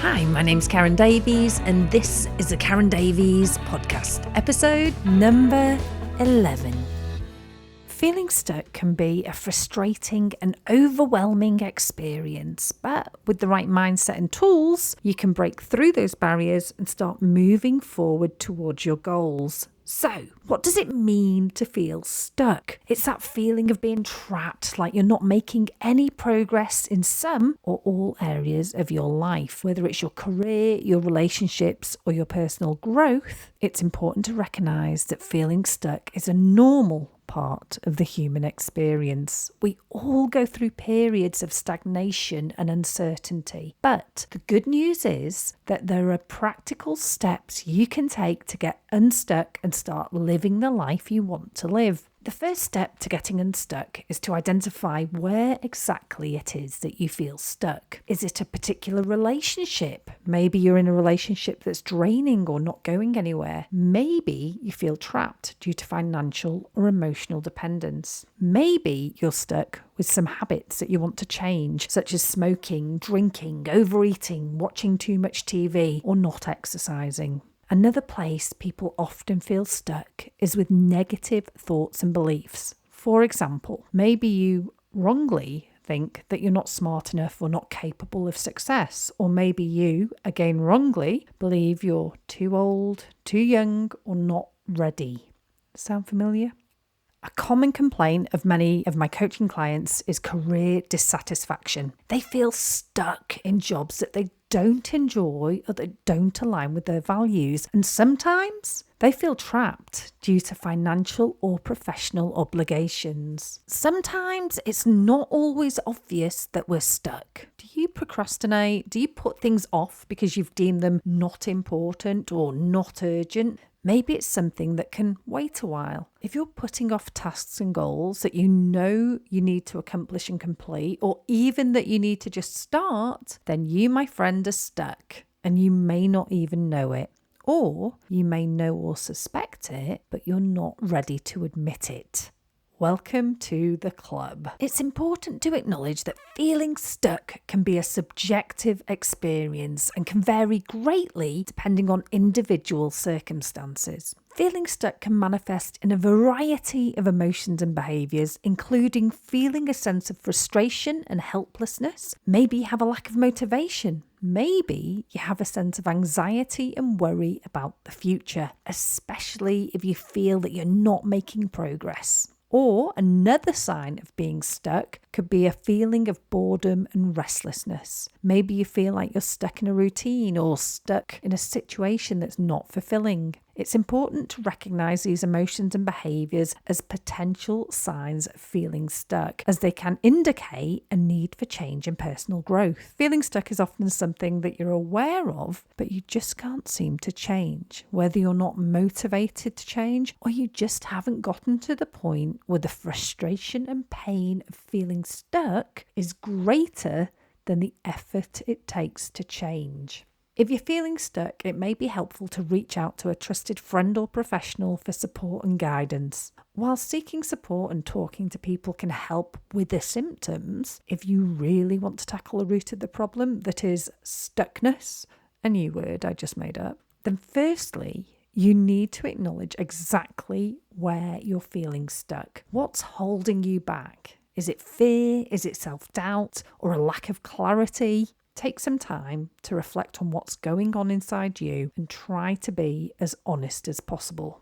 Hi, my name's Karen Davies, and this is the Karen Davies podcast, episode number 11. Feeling stuck can be a frustrating and overwhelming experience, but with the right mindset and tools, you can break through those barriers and start moving forward towards your goals. So, what does it mean to feel stuck? It's that feeling of being trapped, like you're not making any progress in some or all areas of your life. Whether it's your career, your relationships, or your personal growth, it's important to recognise that feeling stuck is a normal part of the human experience. We all go through periods of stagnation and uncertainty, but the good news is that there are practical steps you can take to get unstuck and start living the life you want to live. The first step to getting unstuck is to identify where exactly it is that you feel stuck. Is it a particular relationship? Maybe you're in a relationship that's draining or not going anywhere. Maybe you feel trapped due to financial or emotional dependence. Maybe you're stuck with some habits that you want to change, such as smoking, drinking, overeating, watching too much TV, or not exercising. Another place people often feel stuck is with negative thoughts and beliefs. For example, maybe you wrongly think that you're not smart enough or not capable of success, or maybe you, again wrongly, believe you're too old, too young, or not ready. Sound familiar? A common complaint of many of my coaching clients is career dissatisfaction. They feel stuck in jobs that they don't enjoy or that don't align with their values. And sometimes they feel trapped due to financial or professional obligations. Sometimes it's not always obvious that we're stuck. Do you procrastinate? Do you put things off because you've deemed them not important or not urgent? Maybe it's something that can wait a while. If you're putting off tasks and goals that you know you need to accomplish and complete, or even that you need to just start, then you, my friend, are stuck and you may not even know it. Or you may know or suspect it, but you're not ready to admit it. Welcome to the club. It's important to acknowledge that feeling stuck can be a subjective experience and can vary greatly depending on individual circumstances. Feeling stuck can manifest in a variety of emotions and behaviours, including feeling a sense of frustration and helplessness. Maybe you have a lack of motivation. Maybe you have a sense of anxiety and worry about the future, especially if you feel that you're not making progress. Or another sign of being stuck could be a feeling of boredom and restlessness. Maybe you feel like you're stuck in a routine or stuck in a situation that's not fulfilling. It's important to recognise these emotions and behaviours as potential signs of feeling stuck, as they can indicate a need for change and personal growth. Feeling stuck is often something that you're aware of, but you just can't seem to change, whether you're not motivated to change or you just haven't gotten to the point where the frustration and pain of feeling stuck is greater than the effort it takes to change. If you're feeling stuck, it may be helpful to reach out to a trusted friend or professional for support and guidance. While seeking support and talking to people can help with the symptoms, if you really want to tackle the root of the problem, that is stuckness, a new word I just made up, then firstly, you need to acknowledge exactly where you're feeling stuck. What's holding you back? Is it fear? Is it self-doubt? Or a lack of clarity? Take some time to reflect on what's going on inside you and try to be as honest as possible.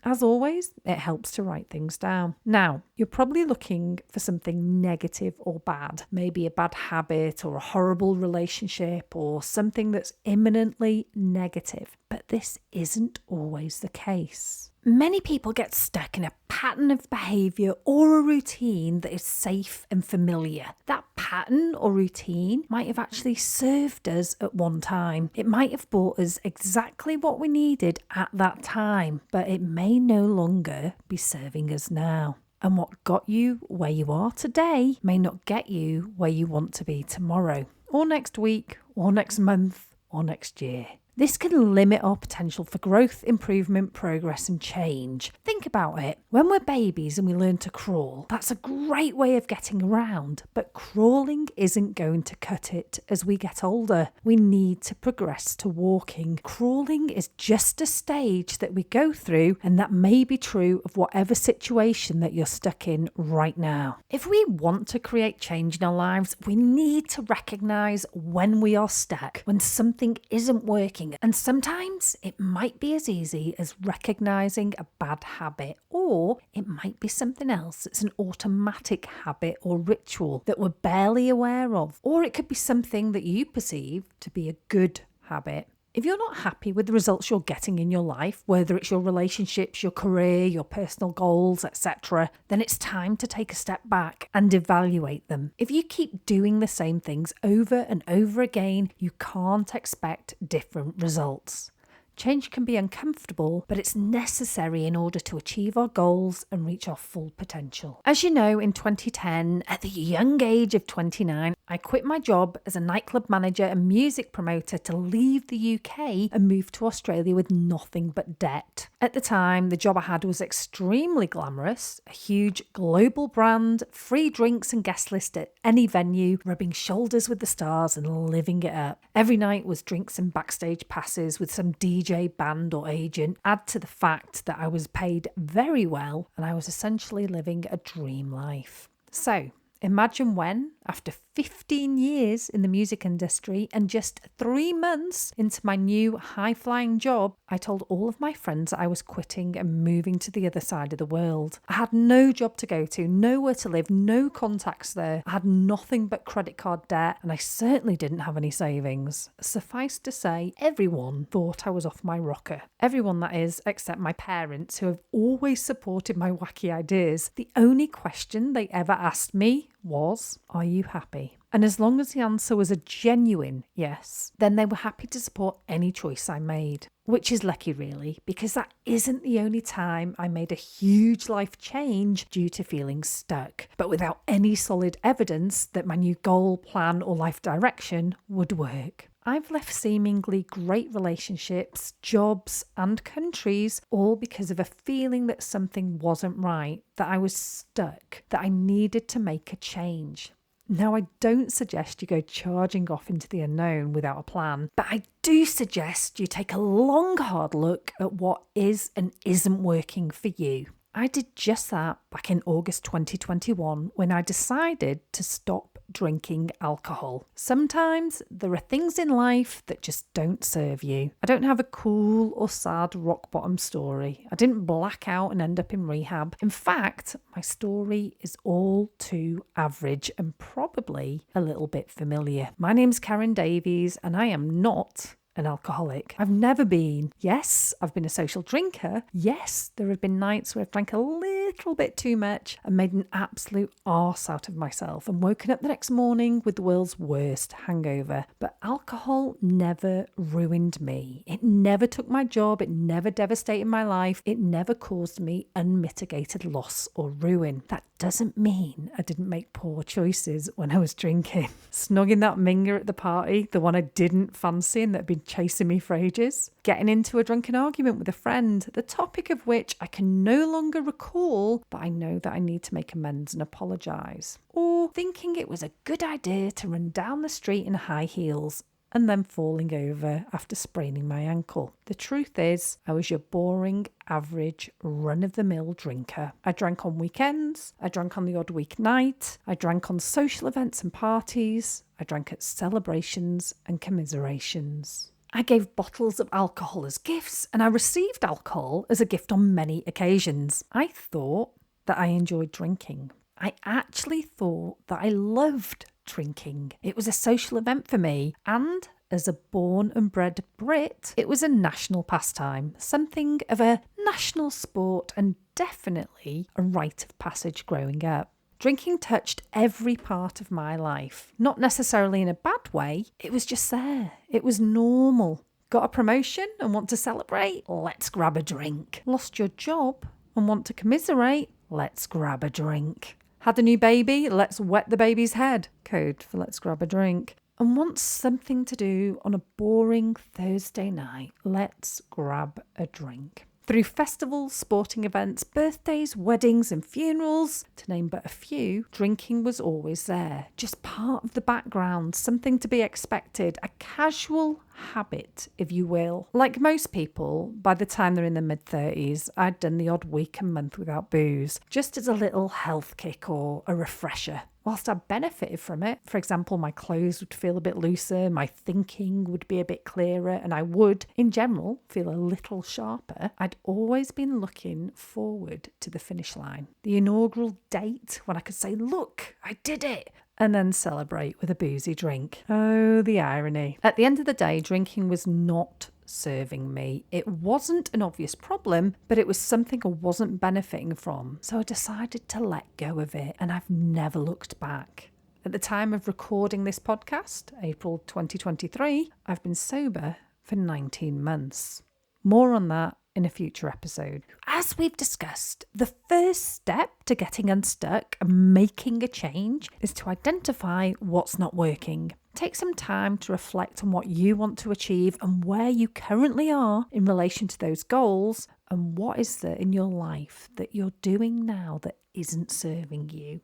As always, it helps to write things down. Now, you're probably looking for something negative or bad, maybe a bad habit or a horrible relationship or something that's imminently negative, but this isn't always the case. Many people get stuck in a pattern of behaviour or a routine that is safe and familiar. That pattern or routine might have actually served us at one time. It might have brought us exactly what we needed at that time, but it may no longer be serving us now. And what got you where you are today may not get you where you want to be tomorrow, or next week, or next month, or next year. This can limit our potential for growth, improvement, progress and change. Think about it. When we're babies and we learn to crawl, that's a great way of getting around, but crawling isn't going to cut it as we get older. We need to progress to walking. Crawling is just a stage that we go through, and that may be true of whatever situation that you're stuck in right now. If we want to create change in our lives, we need to recognise when we are stuck, when something isn't working. And sometimes it might be as easy as recognising a bad habit, or it might be something else. It's an automatic habit or ritual that we're barely aware of, or it could be something that you perceive to be a good habit. If you're not happy with the results you're getting in your life, whether it's your relationships, your career, your personal goals, etc., then it's time to take a step back and evaluate them. If you keep doing the same things over and over again, you can't expect different results. Change can be uncomfortable, but it's necessary in order to achieve our goals and reach our full potential. As you know, in 2010, at the young age of 29, I quit my job as a nightclub manager and music promoter to leave the UK and move to Australia with nothing but debt. At the time, the job I had was extremely glamorous, a huge global brand, free drinks and guest list at any venue, rubbing shoulders with the stars and living it up. Every night was drinks and backstage passes with some DJ, band or agent. Add to the fact that I was paid very well and I was essentially living a dream life. So, imagine when, after 15 years in the music industry and just 3 months into my new high-flying job, I told all of my friends that I was quitting and moving to the other side of the world. I had no job to go to, nowhere to live, no contacts there. I had nothing but credit card debt, and I certainly didn't have any savings. Suffice to say, everyone thought I was off my rocker. Everyone, that is, except my parents, who have always supported my wacky ideas. The only question they ever asked me was, "Are you happy?" And as long as the answer was a genuine yes, then they were happy to support any choice I made. Which is lucky, really, because that isn't the only time I made a huge life change due to feeling stuck, but without any solid evidence that my new goal, plan or life direction would work. I've left seemingly great relationships, jobs and countries, all because of a feeling that something wasn't right, that I was stuck, that I needed to make a change. Now, I don't suggest you go charging off into the unknown without a plan, but I do suggest you take a long, hard look at what is and isn't working for you. I did just that back in August 2021 when I decided to stop drinking alcohol. Sometimes there are things in life that just don't serve you. I don't have a cool or sad rock bottom story. I didn't black out and end up in rehab. In fact, my story is all too average and probably a little bit familiar. My name's Karen Davies and I am not an alcoholic. I've never been. Yes, I've been a social drinker. Yes, there have been nights where I've drank a little bit too much and made an absolute arse out of myself and woken up the next morning with the world's worst hangover. But alcohol never ruined me. It never took my job. It never devastated my life. It never caused me unmitigated loss or ruin. That doesn't mean I didn't make poor choices when I was drinking. Snogging that minger at the party, the one I didn't fancy and that had been chasing me for ages. Getting into a drunken argument with a friend, the topic of which I can no longer recall, but I know that I need to make amends and apologise. Or thinking it was a good idea to run down the street in high heels and then falling over after spraining my ankle. The truth is, I was your boring, average, run-of-the-mill drinker. I drank on weekends, I drank on the odd weeknight, I drank on social events and parties, I drank at celebrations and commiserations. I gave bottles of alcohol as gifts, and I received alcohol as a gift on many occasions. I thought that I enjoyed drinking. I actually thought that I loved drinking. It was a social event for me, and as a born and bred Brit, it was a national pastime, something of a national sport and definitely a rite of passage growing up. Drinking touched every part of my life, not necessarily in a bad way, it was just there. It was normal. Got a promotion and want to celebrate? Let's grab a drink. Lost your job and want to commiserate? Let's grab a drink. Had a new baby? Let's wet the baby's head. Code for let's grab a drink. and want something to do on a boring Thursday night, let's grab a drink. Through festivals, sporting events, birthdays, weddings and funerals, to name but a few, drinking was always there. Just part of the background, something to be expected, a casual habit, if you will. Like most people, by the time they're in their mid-30s, I'd done the odd week and month without booze, just as a little health kick or a refresher. Whilst I benefited from it, for example, my clothes would feel a bit looser, my thinking would be a bit clearer, and I would, in general, feel a little sharper, I'd always been looking forward to the finish line. The inaugural date when I could say, look, I did it, and then celebrate with a boozy drink. Oh, the irony. At the end of the day, drinking was not serving me. It wasn't an obvious problem, but it was something I wasn't benefiting from. So I decided to let go of it, and I've never looked back. At the time of recording this podcast, April 2023, I've been sober for 19 months. More on that in a future episode. As we've discussed, the first step to getting unstuck and making a change is to identify what's not working. Take some time to reflect on what you want to achieve and where you currently are in relation to those goals, and what is there in your life that you're doing now that isn't serving you.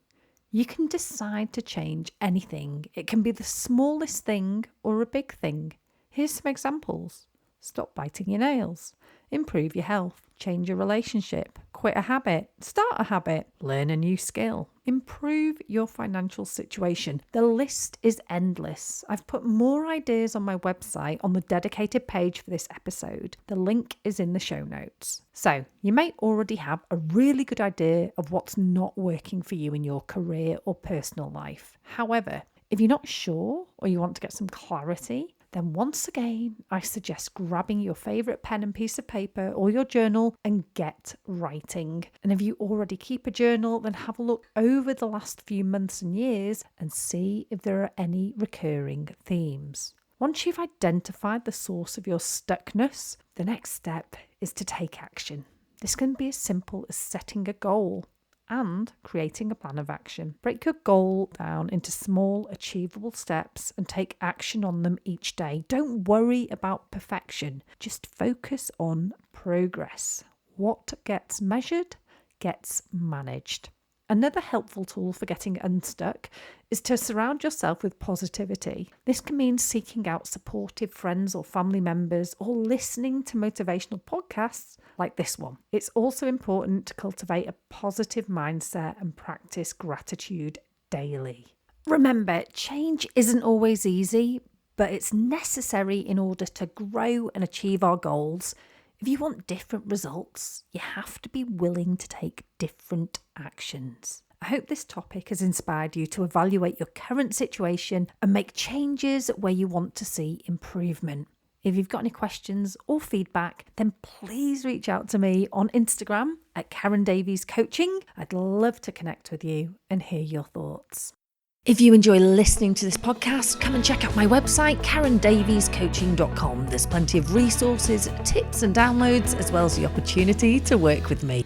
You can decide to change anything. It can be the smallest thing or a big thing. Here's some examples. Stop biting your nails. Improve your health. Change your relationship. Quit a habit. Start a habit. Learn a new skill. Improve your financial situation. The list is endless. I've put more ideas on my website on the dedicated page for this episode. The link is in the show notes. So you may already have a really good idea of what's not working for you in your career or personal life. However, if you're not sure or you want to get some clarity, then once again, I suggest grabbing your favourite pen and piece of paper or your journal and get writing. And if you already keep a journal, then have a look over the last few months and years and see if there are any recurring themes. Once you've identified the source of your stuckness, the next step is to take action. This can be as simple as setting a goal and creating a plan of action. Break your goal down into small, achievable steps and take action on them each day. Don't worry about perfection. Just focus on progress. What gets measured gets managed. Another helpful tool for getting unstuck is to surround yourself with positivity. This can mean seeking out supportive friends or family members or listening to motivational podcasts like this one. It's also important to cultivate a positive mindset and practice gratitude daily. Remember, change isn't always easy, but it's necessary in order to grow and achieve our goals. If you want different results, you have to be willing to take different actions. I hope this topic has inspired you to evaluate your current situation and make changes where you want to see improvement. If you've got any questions or feedback, then please reach out to me on Instagram at Karen Davies Coaching. I'd love to connect with you and hear your thoughts. If you enjoy listening to this podcast, come and check out my website, karendaviescoaching.com. There's plenty of resources, tips and downloads, as well as the opportunity to work with me.